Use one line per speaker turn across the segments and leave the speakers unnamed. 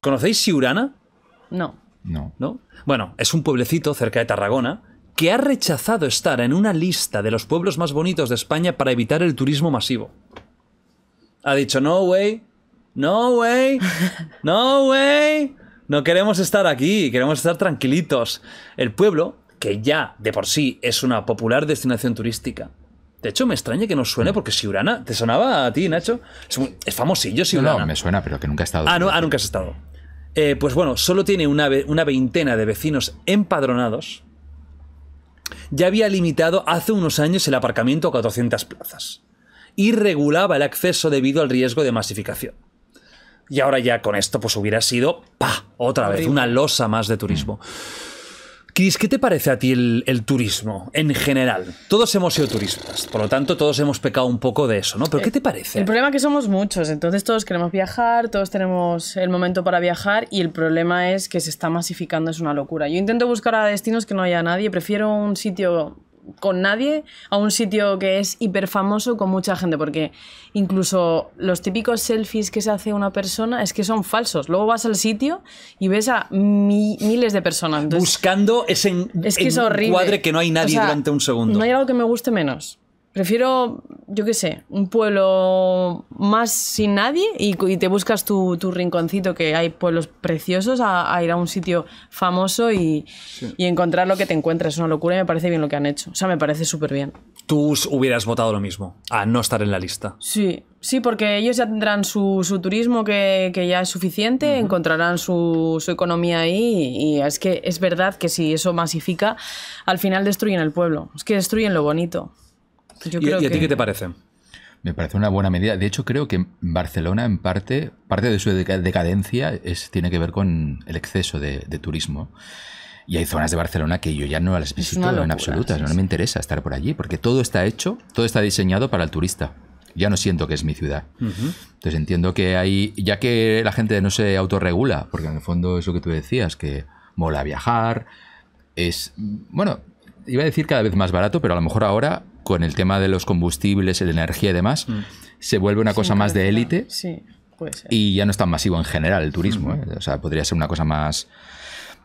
¿Conocéis Siurana?
No.
¿No? Bueno, es un pueblecito cerca de Tarragona que ha rechazado estar en una lista de los pueblos más bonitos de España para evitar el turismo masivo. Ha dicho, no way, no way, no way, no queremos estar aquí, queremos estar tranquilitos. El pueblo, que ya de por sí es una popular destinación turística. De hecho, me extraña que nos suene porque Siurana, ¿te sonaba a ti, Nacho? Es famosillo Siurana.
No, me suena, pero que nunca he estado.
Nunca has estado. Pues bueno, solo tiene una veintena de vecinos empadronados. Ya había limitado hace unos años el aparcamiento a 400 plazas. Y regulaba el acceso debido al riesgo de masificación. Y ahora ya con esto pues hubiera sido, ¡pah!, otra vez, una losa más de turismo. Chris, ¿qué te parece a ti el turismo en general? Todos hemos sido turistas, por lo tanto todos hemos pecado un poco de eso, ¿no? ¿Pero qué te parece?
El problema es que somos muchos, entonces todos queremos viajar, todos tenemos el momento para viajar y el problema es que se está masificando, es una locura. Yo intento buscar a destinos que no haya nadie, prefiero un sitio con nadie a un sitio que es hiper famoso con mucha gente, porque incluso los típicos selfies que se hace una persona es que son falsos. Luego vas al sitio y ves a miles de personas. Entonces,
buscando ese
es que es horrible.
Encuadre que no hay nadie, o sea, durante un segundo.
No hay algo que me guste menos. Prefiero, yo qué sé, un pueblo más sin nadie y te buscas tu rinconcito, que hay pueblos preciosos, a ir a un sitio famoso y encontrar lo que te encuentres. Es una locura y me parece bien lo que han hecho. O sea, me parece súper bien.
¿Tú hubieras votado lo mismo, a no estar en la lista?
Sí, porque ellos ya tendrán su turismo que ya es suficiente, encontrarán su economía ahí y es que es verdad que si eso masifica, al final destruyen el pueblo. Es que destruyen lo bonito.
¿Y a ti qué te parece?
Me parece una buena medida. De hecho, creo que Barcelona, en parte de su decadencia tiene que ver con el exceso de turismo. Y hay zonas de Barcelona que yo ya no las visito en absoluto. No me interesa estar por allí, porque todo está hecho, todo está diseñado para el turista. Ya no siento que es mi ciudad. Entonces entiendo que hay, ya que la gente no se autorregula, porque en el fondo es lo que tú decías, que mola viajar, es, bueno, iba a decir cada vez más barato, pero a lo mejor ahora, con el tema de los combustibles, la energía y demás, se vuelve una cosa más de élite.
Sí, puede ser.
Y ya no es tan masivo en general el turismo. O sea, podría ser una cosa más...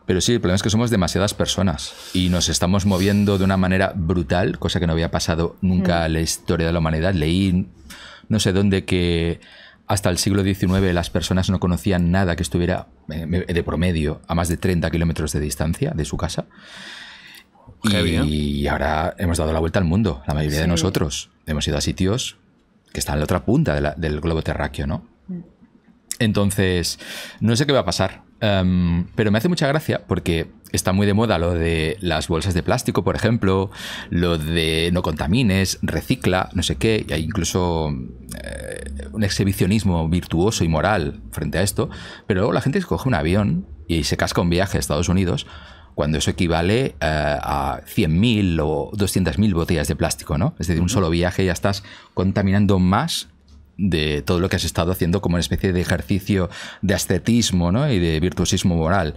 Pero sí, el problema es que somos demasiadas personas y nos estamos moviendo de una manera brutal, cosa que no había pasado nunca en la historia de la humanidad. Leí no sé dónde que hasta el siglo XIX las personas no conocían nada que estuviera de promedio a más de 30 kilómetros de distancia de su casa. Y ahora hemos dado la vuelta al mundo, la mayoría de nosotros. Hemos ido a sitios que están en la otra punta del globo terráqueo, ¿no? Entonces, no sé qué va a pasar, pero me hace mucha gracia porque está muy de moda lo de las bolsas de plástico, por ejemplo, lo de no contamines, recicla, no sé qué, y hay incluso un exhibicionismo virtuoso y moral frente a esto, pero luego la gente coge un avión y se casca un viaje a Estados Unidos cuando eso equivale a 100.000 o 200.000 botellas de plástico, ¿no? Es decir, un solo viaje ya estás contaminando más de todo lo que has estado haciendo como una especie de ejercicio de ascetismo, ¿no? Y de virtuosismo moral.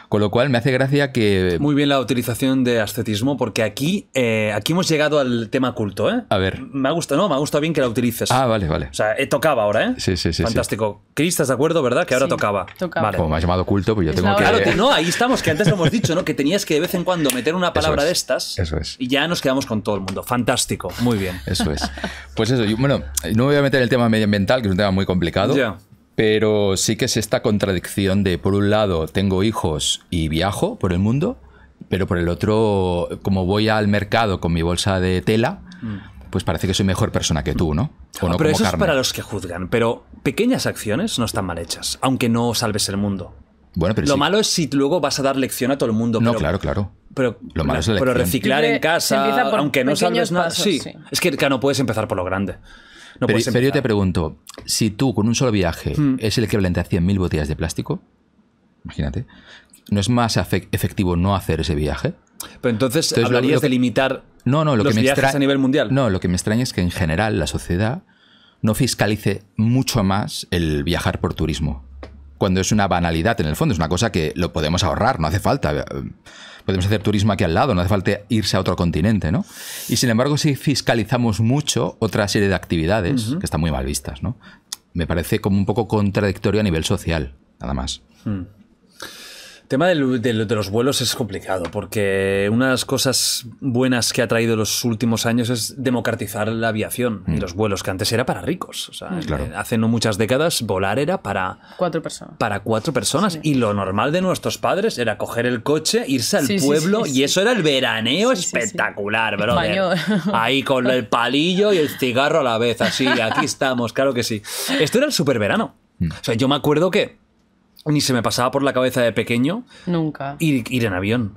Con lo cual me hace gracia que...
Muy bien la utilización de ascetismo, porque aquí hemos llegado al tema culto, ¿eh?
A ver.
Me ha gustado bien que la utilices.
Ah, vale.
O sea, tocaba ahora, ¿eh?
Sí.
Fantástico. Chris, ¿estás de acuerdo, verdad? Que ahora tocaba.
Vale.
Como me has llamado culto, pues yo tengo que...
Claro, no, ahí estamos, que antes lo hemos dicho, ¿no? Que tenías que de vez en cuando meter una palabra de estas.
Eso es.
Y ya nos quedamos con todo el mundo. Fantástico. Muy bien.
Eso es. Pues eso, bueno, no me voy a meter en el tema medioambiental, que es un tema muy complicado.
Ya.
Pero sí que es esta contradicción de, por un lado, tengo hijos y viajo por el mundo, pero por el otro, como voy al mercado con mi bolsa de tela, pues parece que soy mejor persona que tú, ¿no? O no,
pero eso
carne.
Es para los que juzgan. Pero pequeñas acciones no están mal hechas, aunque no salves el mundo.
Bueno, pero
lo malo es si luego vas a dar lección a todo el mundo.
No, claro.
Pero
lo malo es la lección.
Pero reciclar en casa, aunque no salves nada... Sí, es que no puedes empezar por lo grande.
Pero yo te pregunto, si tú con un solo viaje es el equivalente a 100.000 botellas de plástico, imagínate, ¿no es más efectivo no hacer ese viaje?
Pero entonces hablarías de limitar los viajes a nivel mundial.
No, lo que me extraña es que en general la sociedad no fiscalice mucho más el viajar por turismo. Cuando es una banalidad, en el fondo, es una cosa que lo podemos ahorrar, no hace falta. Podemos hacer turismo aquí al lado, no hace falta irse a otro continente, ¿no? Y sin embargo, si fiscalizamos mucho otra serie de actividades que están muy mal vistas, ¿no? me parece como un poco contradictorio a nivel social, nada más.
El tema de los vuelos es complicado, porque una de las cosas buenas que ha traído los últimos años es democratizar la aviación y los vuelos, que antes era para ricos. O sea,
Claro.
hace no muchas décadas volar era para
4 personas.
para 4 personas.
Sí.
Y lo normal de nuestros padres era coger el coche, irse al
Sí, sí,
pueblo,
sí, sí.
y eso era el veraneo
Sí, sí, sí.
espectacular, brother.
Español.
Ahí con el palillo y el cigarro a la vez, así, aquí estamos, claro que sí. Esto era el superverano. O sea, yo me acuerdo que ni se me pasaba por la cabeza de pequeño
Nunca.
ir en avión.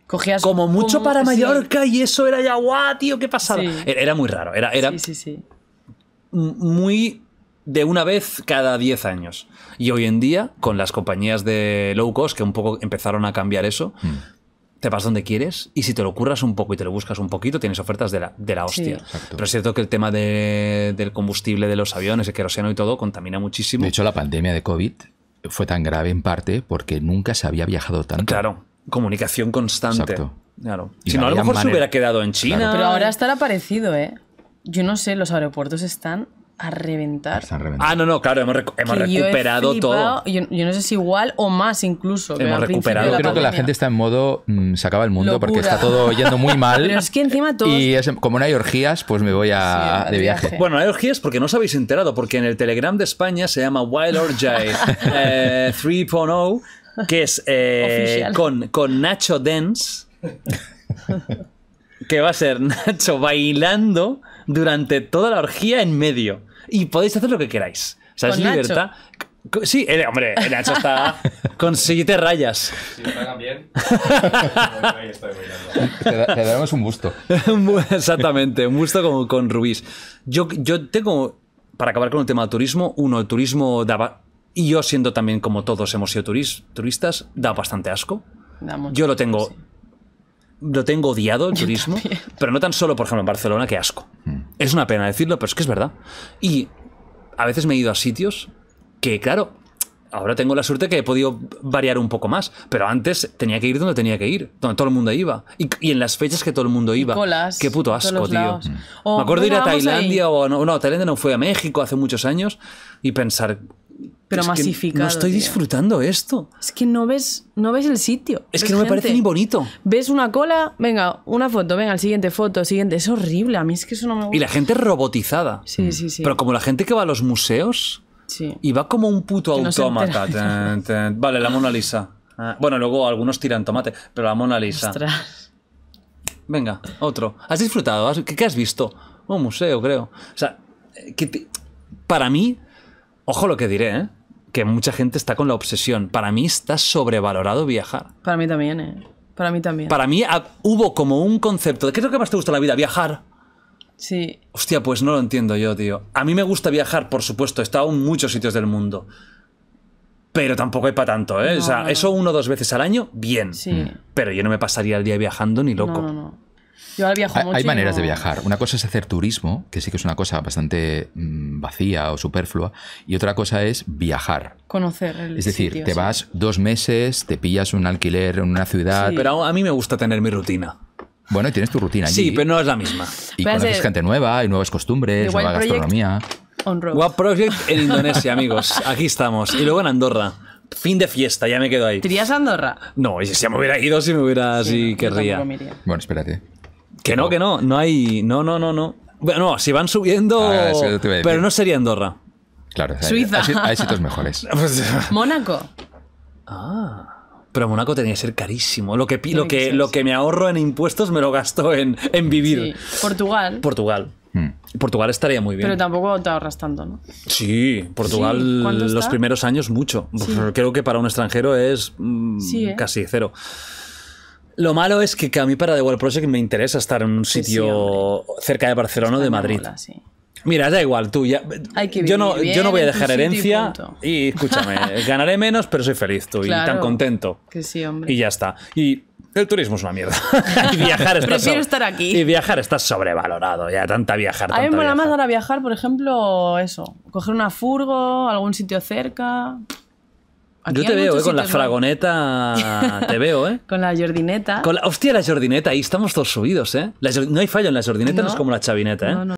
Cogías
Como mucho para
sí.
Mallorca, y eso era ya guau, tío, qué pasada.
Sí.
Era muy raro, era
Sí.
muy de una vez cada 10 años. Y hoy en día, con las compañías de low cost, que un poco empezaron a cambiar eso, te vas donde quieres, y si te lo curras un poco y te lo buscas un poquito, tienes ofertas de la hostia.
Sí.
Exacto.
Pero es cierto que el tema del combustible de los aviones, el queroseno y todo, contamina muchísimo.
De hecho, la pandemia de COVID fue tan grave en parte porque nunca se había viajado tanto.
Claro, comunicación constante.
Exacto.
Claro.
Y
Si
no
no, a lo
había
mejor se
manera.
hubiera quedado en China.
Claro.
Pero ahora estará parecido, ¿eh? Yo no sé, los aeropuertos están a reventar.
Se han reventado.
No, claro, hemos
Que yo he
recuperado
flipado.
todo.
Yo no sé si igual o más incluso. que
Hemos
al principio
recuperado.
de
Yo creo que la
pandemia.
gente está en modo se acaba el mundo
Locura.
porque está todo yendo muy mal.
Pero es que encima todos...
Y como no hay orgías, pues me voy
Sí,
de viaje.
viaje.
Bueno, hay orgías porque no os habéis enterado, porque en el Telegram de España se llama Wild Orgy 3.0, que es
Oficial.
con Nacho Dance, que va a ser Nacho bailando durante toda la orgía en medio. Y podéis hacer lo que queráis. O sea, es
¿Con Nacho?
libertad. Sí, hombre, el Nacho está con 7 rayas.
Si pagan bien, ahí estoy bailando.
Te daremos un busto.
Exactamente, un gusto con Rubís. Yo tengo, para acabar con el tema del turismo, el turismo daba, y yo siendo también como todos hemos sido turistas, da bastante asco.
Da mucho,
Yo lo tengo,
sí.
lo tengo odiado, el turismo, pero no tan solo, por ejemplo, en Barcelona, que asco. Es una pena decirlo, pero es que es verdad. Y a veces me he ido a sitios que, claro, ahora tengo la suerte que he podido variar un poco más, pero antes tenía que ir donde tenía que ir, donde todo el mundo iba. Y en las fechas que todo el mundo iba.
colas
Qué puto
en todos
asco,
los
tío.
lados. O,
Me acuerdo de ir
venga,
a
vamos
Tailandia,
ahí.
o no, Tailandia no, fue a México hace muchos años, y pensar...
Pero
es que
masificado,
no estoy
tío.
disfrutando esto.
Es que no ves el sitio.
Es
Ves
que no me parece
gente.
ni bonito.
Ves una cola, venga, una foto, venga, el siguiente foto, siguiente. Es horrible, a mí es que eso no me gusta.
Y la gente robotizada.
Sí.
Pero como la gente que va a los museos...
Sí.
Y va como un puto
Que no se
autómata.
entera.
Tan, tan. Vale, la Mona Lisa. Bueno, luego algunos tiran tomate, pero la Mona Lisa.
Ostras.
Venga, otro. ¿Has disfrutado? ¿Qué has visto? Un museo, creo. O sea, para mí, ojo lo que diré, ¿eh? Que mucha gente está con la obsesión. Para mí está sobrevalorado viajar.
Para mí también, ¿eh? Para mí también.
Para mí hubo como un concepto de ¿qué es lo que más te gusta en la vida? Viajar.
Sí.
Hostia, pues no lo entiendo yo, tío. A mí me gusta viajar, por supuesto. He estado en muchos sitios del mundo. Pero tampoco hay para tanto, ¿eh?
No,
o sea,
no.
eso 1 o 2 veces al año, bien.
Sí.
Pero yo no me pasaría el día viajando ni loco.
No. Yo ahora viajo mucho.
Hay
y
maneras
no-
de viajar. Una cosa es hacer turismo, que sí que es una cosa bastante vacía o superflua, y otra cosa es viajar.
Conocer el
Es decir,
sitio,
te
sí.
vas 2 meses, te pillas un alquiler en una ciudad.
Sí.
Pero a mí me gusta tener mi rutina.
Bueno, y tienes tu rutina allí.
Sí, pero no es la misma.
Y
Voy a
conoces
hacer-
gente nueva, hay nuevas costumbres,
The Wild
nueva
Project.
gastronomía.
On road.
What Project en Indonesia, amigos. Aquí estamos. Y luego en Andorra. Fin de fiesta, ya me quedo ahí.
¿Te irías a Andorra?
No, y si ya me hubiera ido, si me hubiera, si
Yo
querría.
tampoco me iría.
Bueno, espérate.
Que no, no hay. No. Bueno, no, si van subiendo.
Ah, eso te iba a decir.
Pero no sería Andorra.
Claro,
Suiza.
hay sitios mejores.
Mónaco.
Pero Mónaco tenía que ser carísimo. Lo que
Tiene que ser,
lo que
sí.
me ahorro en impuestos me lo gasto en vivir.
Sí. Portugal.
Portugal. Portugal estaría muy bien.
Pero tampoco te ahorras tanto, ¿no?
Sí, Portugal
Sí, ¿cuánto
los
está?
primeros años mucho. Creo que para un extranjero es
Sí, ¿eh?
casi cero. Lo malo es que a mí para The Wild Project me interesa estar en un
Sí,
sitio cerca de Barcelona o de
España
Madrid.
mola, sí.
Mira, da igual, tú ya.
Hay que
yo no
vivir
yo no voy a
bien en
dejar
tu sitio y
herencia
punto.
y escúchame, ganaré menos, pero soy feliz tú y
Claro.
tan contento.
Que sí, hombre.
Y ya está. Y el turismo es una mierda. Y viajar está
Prefiero estar aquí.
Y viajar está sobrevalorado. Ya, tanta viajar.
A mí me
tanta
mola más
viajar.
ahora viajar, por ejemplo, eso. Coger una furgo, algún sitio cerca. Aquí
Yo te
hay
veo,
muchos
con la
sitios guapos.
fragoneta. Te veo, ¿eh?
Con la jordineta.
Hostia, la jordineta. Ahí estamos todos subidos, ¿eh? No hay fallo en la jordineta, no,
No.
es como la chavineta, ¿eh?
No, no.